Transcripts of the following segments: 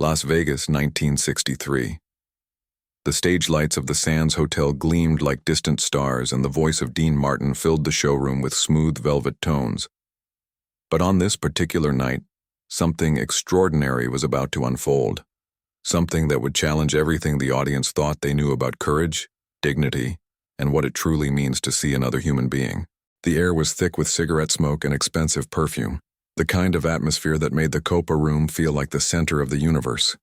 Las Vegas, 1963. The stage lights of the Sands Hotel gleamed like distant stars, and the voice of Dean Martin filled the showroom with smooth velvet tones. But on this particular night, something extraordinary was about to unfold. Something that would challenge everything the audience thought they knew about courage, dignity, and what it truly means to see another human being. The air was thick with cigarette smoke and expensive perfume, the kind of atmosphere that made the Copa room feel like the center of the universe.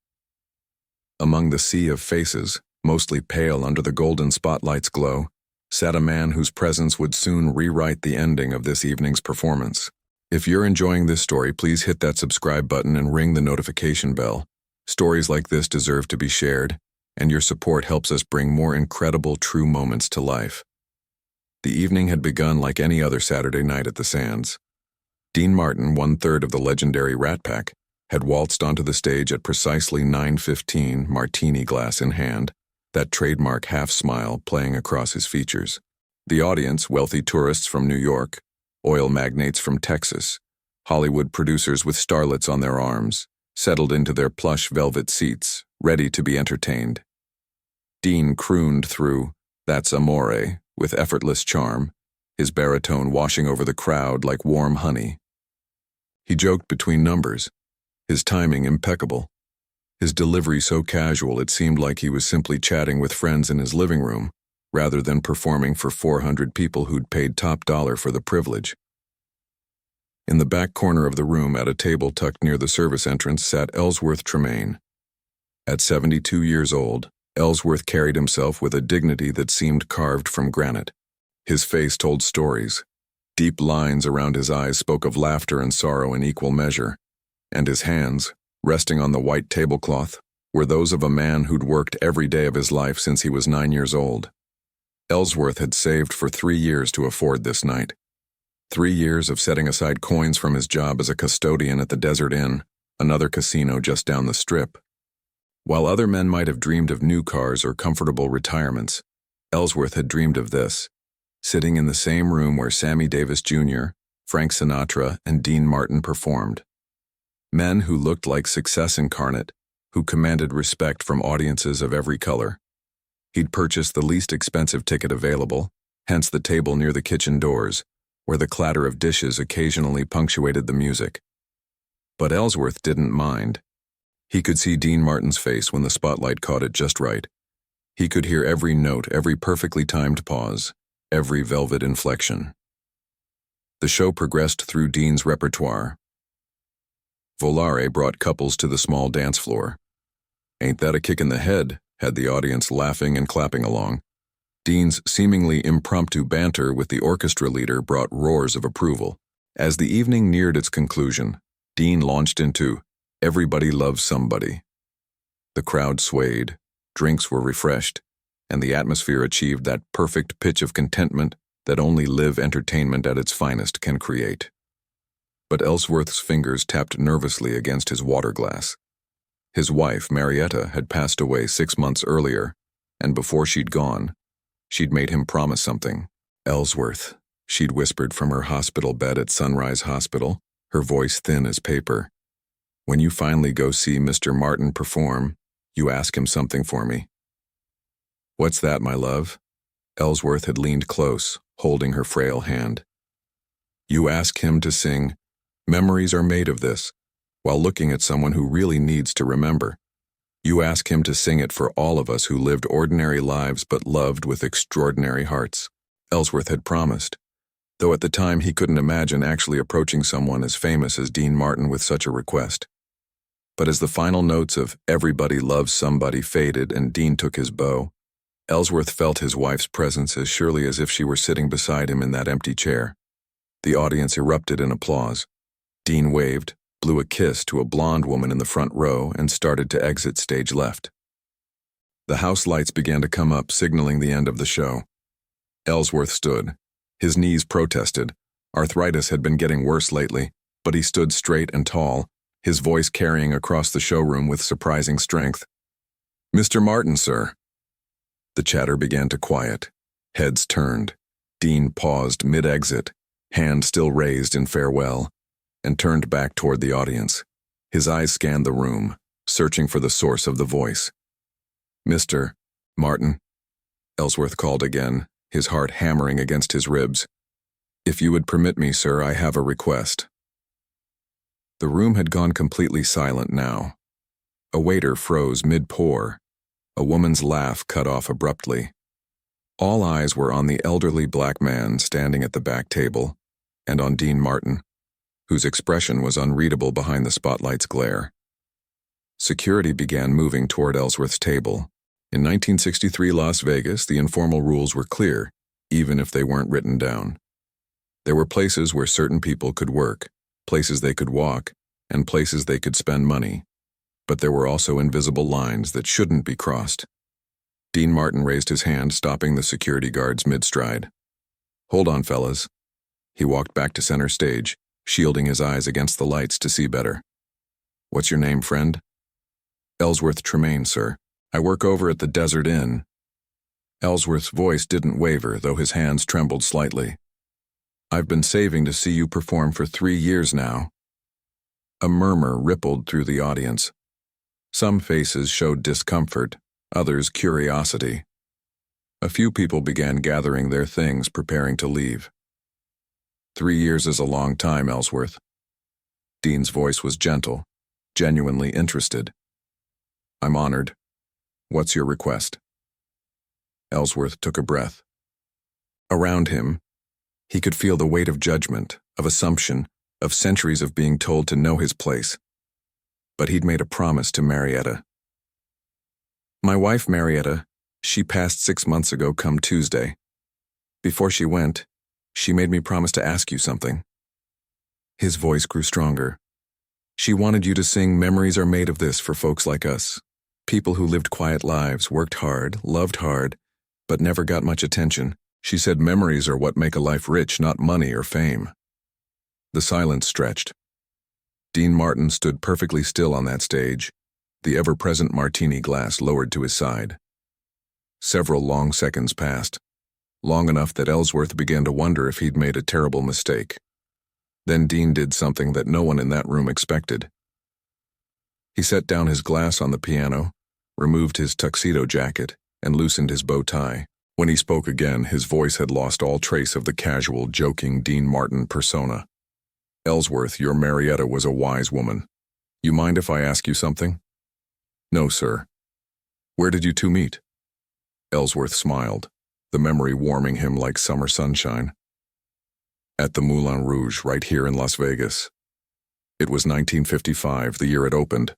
Among the sea of faces, mostly pale under the golden spotlight's glow, sat a man whose presence would soon rewrite the ending of this evening's performance. If you're enjoying this story, please hit that subscribe button and ring the notification bell. Stories like this deserve to be shared, and your support helps us bring more incredible, true moments to life. The evening had begun like any other Saturday night at the Sands. Dean Martin, one-third of the legendary Rat Pack, had waltzed onto the stage at precisely 9:15, martini glass in hand, that trademark half-smile playing across his features. The audience, wealthy tourists from New York, oil magnates from Texas, Hollywood producers with starlets on their arms, settled into their plush velvet seats, ready to be entertained. Dean crooned through "That's Amore" with effortless charm, his baritone washing over the crowd like warm honey. He joked between numbers, his timing impeccable, his delivery so casual it seemed like he was simply chatting with friends in his living room, rather than performing for 400 people who'd paid top dollar for the privilege. In the back corner of the room, at a table tucked near the service entrance, sat Ellsworth Tremaine. At 72 years old, Ellsworth carried himself with a dignity that seemed carved from granite. His face told stories. Deep lines around his eyes spoke of laughter and sorrow in equal measure, and his hands, resting on the white tablecloth, were those of a man who'd worked every day of his life since he was 9 years old. Ellsworth had saved for 3 years to afford this night. 3 years of setting aside coins from his job as a custodian at the Desert Inn, another casino just down the strip. While other men might have dreamed of new cars or comfortable retirements, Ellsworth had dreamed of this, sitting in the same room where Sammy Davis Jr., Frank Sinatra, and Dean Martin performed. Men who looked like success incarnate, who commanded respect from audiences of every color. He'd purchased the least expensive ticket available, hence the table near the kitchen doors, where the clatter of dishes occasionally punctuated the music. But Ellsworth didn't mind. He could see Dean Martin's face when the spotlight caught it just right. He could hear every note, every perfectly timed pause, every velvet inflection. The show progressed through Dean's repertoire. Volare brought couples to the small dance floor. "Ain't that a kick in the head?" had the audience laughing and clapping along. Dean's seemingly impromptu banter with the orchestra leader brought roars of approval. As the evening neared its conclusion, Dean launched into "Everybody Loves Somebody." The crowd swayed, drinks were refreshed, and the atmosphere achieved that perfect pitch of contentment that only live entertainment at its finest can create. But Ellsworth's fingers tapped nervously against his water glass. His wife, Marietta, had passed away 6 months earlier, and before she'd gone, she'd made him promise something. "Ellsworth," she'd whispered from her hospital bed at Sunrise Hospital, her voice thin as paper. "When you finally go see Mr. Martin perform, you ask him something for me." "What's that, my love?" Ellsworth had leaned close, holding her frail hand. "You ask him to sing 'Memories Are Made of This,' while looking at someone who really needs to remember. You ask him to sing it for all of us who lived ordinary lives but loved with extraordinary hearts." Ellsworth had promised, though at the time he couldn't imagine actually approaching someone as famous as Dean Martin with such a request. But as the final notes of "Everybody Loves Somebody" faded and Dean took his bow, Ellsworth felt his wife's presence as surely as if she were sitting beside him in that empty chair. The audience erupted in applause. Dean waved, blew a kiss to a blonde woman in the front row, and started to exit stage left. The house lights began to come up, signaling the end of the show. Ellsworth stood. His knees protested. Arthritis had been getting worse lately, but he stood straight and tall, his voice carrying across the showroom with surprising strength. "Mr. Martin, sir." The chatter began to quiet. Heads turned. Dean paused mid-exit, hand still raised in farewell, and turned back toward the audience. His eyes scanned the room, searching for the source of the voice. "Mr. Martin," Ellsworth called again, his heart hammering against his ribs. "If you would permit me, sir, I have a request." The room had gone completely silent now. A waiter froze mid-pour. A woman's laugh cut off abruptly. All eyes were on the elderly black man standing at the back table, and on Dean Martin, whose expression was unreadable behind the spotlight's glare. Security began moving toward Ellsworth's table. In 1963 Las Vegas, the informal rules were clear, even if they weren't written down. There were places where certain people could work, places they could walk, and places they could spend money. But there were also invisible lines that shouldn't be crossed. Dean Martin raised his hand, stopping the security guards mid-stride. "Hold on, fellas." He walked back to center stage, shielding his eyes against the lights to see better. "What's your name, friend?" "Ellsworth Tremaine, sir. I work over at the Desert Inn." Ellsworth's voice didn't waver, though his hands trembled slightly. "I've been saving to see you perform for 3 years now." A murmur rippled through the audience. Some faces showed discomfort, others curiosity. A few people began gathering their things, preparing to leave. 3 years is a long time, Ellsworth." Dean's voice was gentle, genuinely interested. "I'm honored. What's your request?" Ellsworth took a breath. Around him, he could feel the weight of judgment, of assumption, of centuries of being told to know his place. But he'd made a promise to Marietta. "My wife, Marietta, she passed 6 months ago come Tuesday. Before she went, she made me promise to ask you something." His voice grew stronger. "She wanted you to sing 'Memories Are Made of This' for folks like us. People who lived quiet lives, worked hard, loved hard, but never got much attention. She said memories are what make a life rich, not money or fame." The silence stretched. Dean Martin stood perfectly still on that stage, the ever-present martini glass lowered to his side. Several long seconds passed, long enough that Ellsworth began to wonder if he'd made a terrible mistake. Then Dean did something that no one in that room expected. He set down his glass on the piano, removed his tuxedo jacket, and loosened his bow tie. When he spoke again, his voice had lost all trace of the casual, joking Dean Martin persona. "Ellsworth, your Marietta was a wise woman. You mind if I ask you something?" "No, sir." "Where did you two meet?" Ellsworth smiled, the memory warming him like summer sunshine. "At the Moulin Rouge, right here in Las Vegas. It was 1955, the year it opened.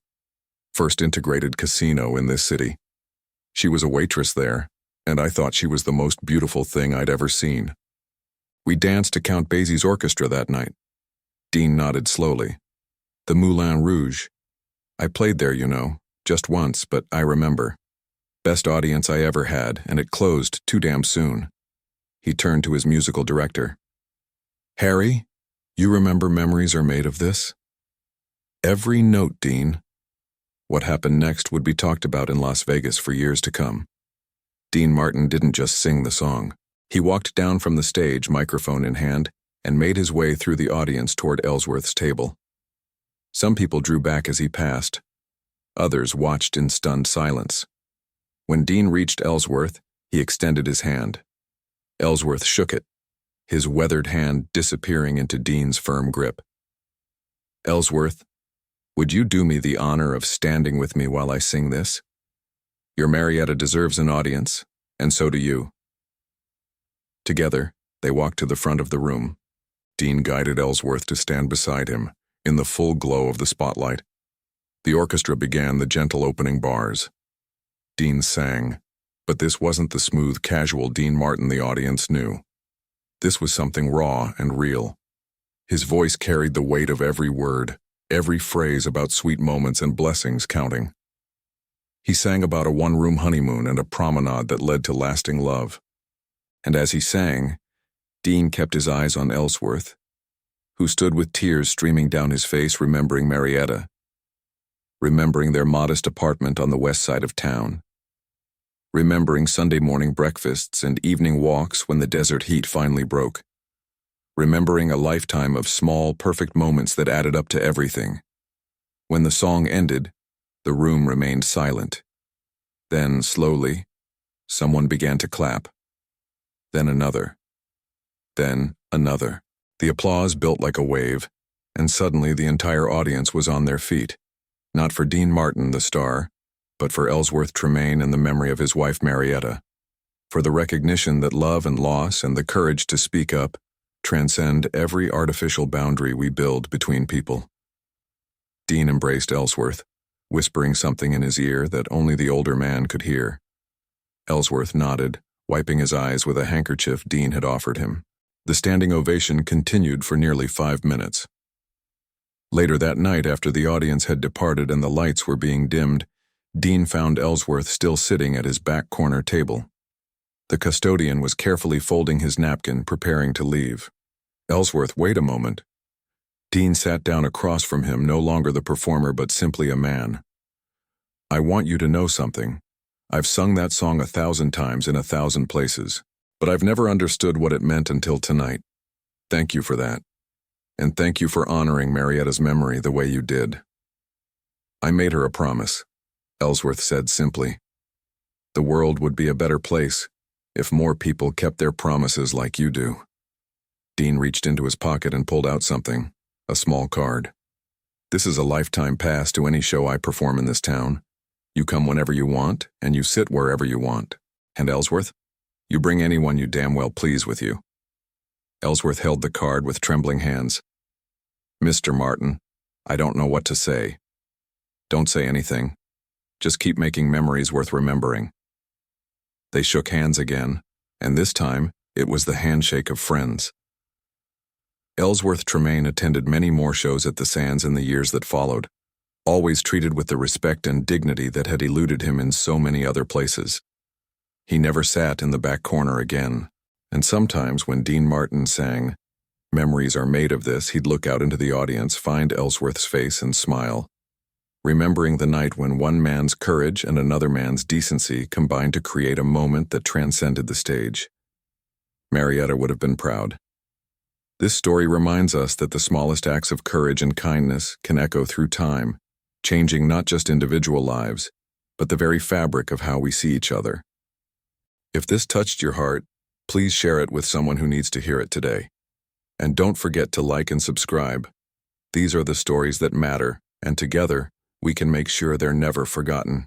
First integrated casino in this city. She was a waitress there, and I thought she was the most beautiful thing I'd ever seen. We danced to Count Basie's orchestra that night." Dean nodded slowly. "The Moulin Rouge. I played there, you know, just once, but I remember. Best audience I ever had, and it closed too damn soon." He turned to his musical director. "Harry, you remember Memories Are Made of This?" "Every note, Dean." What happened next would be talked about in Las Vegas for years to come. Dean Martin didn't just sing the song. He walked down from the stage, microphone in hand, and made his way through the audience toward Ellsworth's table. Some people drew back as he passed. Others watched in stunned silence. When Dean reached Ellsworth, he extended his hand. Ellsworth shook it, his weathered hand disappearing into Dean's firm grip. "Ellsworth, would you do me the honor of standing with me while I sing this? Your Marietta deserves an audience, and so do you." Together, they walked to the front of the room. Dean guided Ellsworth to stand beside him, in the full glow of the spotlight. The orchestra began the gentle opening bars. Dean sang, but this wasn't the smooth, casual Dean Martin the audience knew. This was something raw and real. His voice carried the weight of every word, every phrase about sweet moments and blessings counting. He sang about a one-room honeymoon and a promenade that led to lasting love. And as he sang, Dean kept his eyes on Ellsworth, who stood with tears streaming down his face, remembering Marietta, remembering their modest apartment on the west side of town, remembering Sunday morning breakfasts and evening walks when the desert heat finally broke, remembering a lifetime of small, perfect moments that added up to everything. When the song ended, The room remained silent. Then, slowly, someone began to clap. Then another. Then another. The applause built like a wave, and suddenly the entire audience was on their feet. Not for Dean Martin, the star, but for Ellsworth Tremaine and the memory of his wife Marietta. For the recognition that love and loss and the courage to speak up transcend every artificial boundary we build between people. Dean embraced Ellsworth, whispering something in his ear that only the older man could hear. Ellsworth nodded, wiping his eyes with a handkerchief Dean had offered him. The standing ovation continued for nearly 5 minutes. Later that night, after the audience had departed and the lights were being dimmed, Dean found Ellsworth still sitting at his back corner table. The custodian was carefully folding his napkin, preparing to leave. "Ellsworth, wait a moment." Dean sat down across from him, no longer the performer but simply a man. "I want you to know something. I've sung that song 1,000 times in 1,000 places, but I've never understood what it meant until tonight. Thank you for that. And thank you for honoring Marietta's memory the way you did." "I made her a promise," Ellsworth said simply. "The world would be a better place if more people kept their promises like you do." Dean reached into his pocket and pulled out something, a small card. "This is a lifetime pass to any show I perform in this town. You come whenever you want, and you sit wherever you want. And Ellsworth, you bring anyone you damn well please with you." Ellsworth held the card with trembling hands. "Mr. Martin, I don't know what to say." "Don't say anything. Just keep making memories worth remembering." They shook hands again, and this time it was the handshake of friends. Ellsworth Tremaine attended many more shows at the Sands in the years that followed, always treated with the respect and dignity that had eluded him in so many other places. He never sat in the back corner again, and sometimes when Dean Martin sang, "Memories are made of this," he'd look out into the audience, find Ellsworth's face and smile, remembering the night when one man's courage and another man's decency combined to create a moment that transcended the stage. Marietta would have been proud. This story reminds us that the smallest acts of courage and kindness can echo through time, changing not just individual lives, but the very fabric of how we see each other. If this touched your heart, please share it with someone who needs to hear it today. And don't forget to like and subscribe. These are the stories that matter, and together, we can make sure they're never forgotten.